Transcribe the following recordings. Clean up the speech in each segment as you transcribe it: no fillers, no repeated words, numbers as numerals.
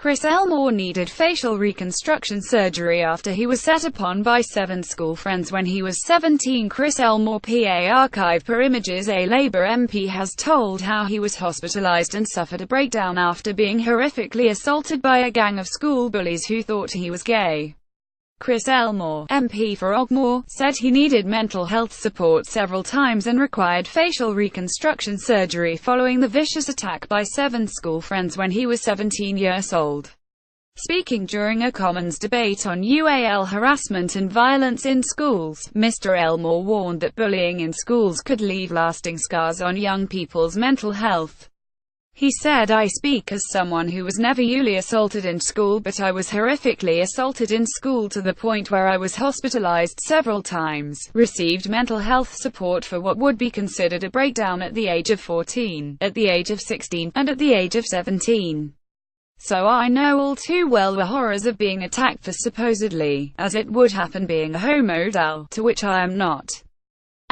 Chris Elmore needed facial reconstruction surgery after he was set upon by 7 school friends when he was 17. Chris Elmore, PA ArchivePA Images. A Labour MP has told how he was hospitalised and suffered a breakdown after being horrifically assaulted by a gang of school bullies who thought he was gay. Chris Elmore, MP for Elmore, said he needed mental health support several times and required facial reconstruction surgery following the vicious attack by 7 school friends when he was 17 years old. Speaking during a Commons debate on UAL harassment and violence in schools, Mr. Elmore warned that bullying in schools could leave lasting scars on young people's mental health. He said, "I speak as someone who was never really assaulted in school, but I was horrifically assaulted in school to the point where I was hospitalized several times, received mental health support for what would be considered a breakdown at the age of 14, at the age of 16, and at the age of 17. So I know all too well the horrors of being attacked for supposedly, as it would happen, being a homosexual, to which I am not.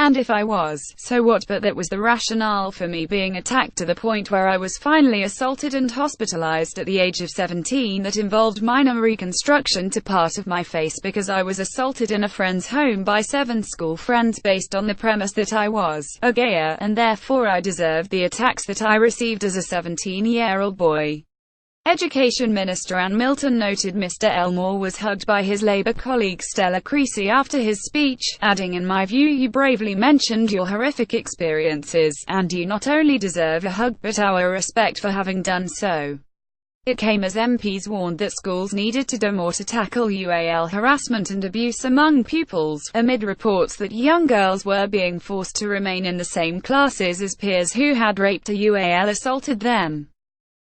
And if I was, so what? But that was the rationale for me being attacked to the point where I was finally assaulted and hospitalized at the age of 17. That involved minor reconstruction to part of my face because I was assaulted in a friend's home by 7 school friends based on the premise that I was a gayer, and therefore I deserved the attacks that I received as a 17-year-old boy." Education Minister Anne Milton noted Mr. Elmore was hugged by his Labour colleague Stella Creasy after his speech, adding, "In my view you bravely mentioned your horrific experiences, and you not only deserve a hug but our respect for having done so." It came as MPs warned that schools needed to do more to tackle UAL harassment and abuse among pupils, amid reports that young girls were being forced to remain in the same classes as peers who had raped or UAL assaulted them.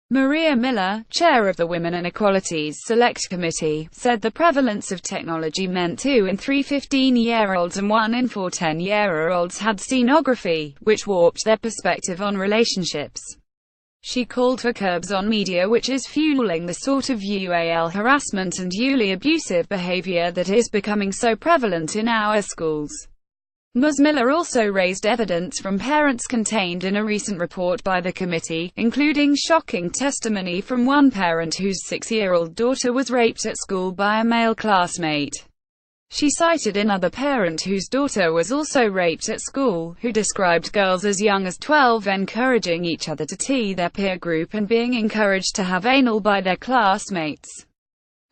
Maria Miller, chair of the Women and Equalities Select Committee, said the prevalence of technology meant 2 in 3 15-year-olds and 1 in 4 10-year-olds had scenography, which warped their perspective on relationships. She called for curbs on media which is fueling the sort of UAL harassment and ULI abusive behavior that is becoming so prevalent in our schools. Ms. Miller also raised evidence from parents contained in a recent report by the committee, including shocking testimony from one parent whose 6-year-old daughter was raped at school by a male classmate. She cited another parent whose daughter was also raped at school, who described girls as young as 12 encouraging each other to tee their peer group and being encouraged to have anal by their classmates.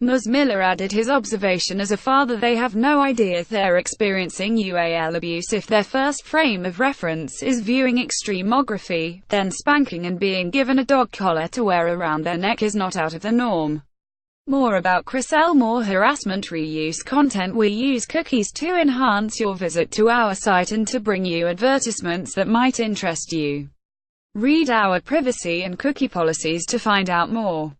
Ms. Miller added, his observation as a father, they have no idea they're experiencing UAL abuse if their first frame of reference is viewing extremography, then spanking and being given a dog collar to wear around their neck is not out of the norm. More about Chris Elmore harassment reuse content. We use cookies to enhance your visit to our site and to bring you advertisements that might interest you. Read our privacy and cookie policies to find out more.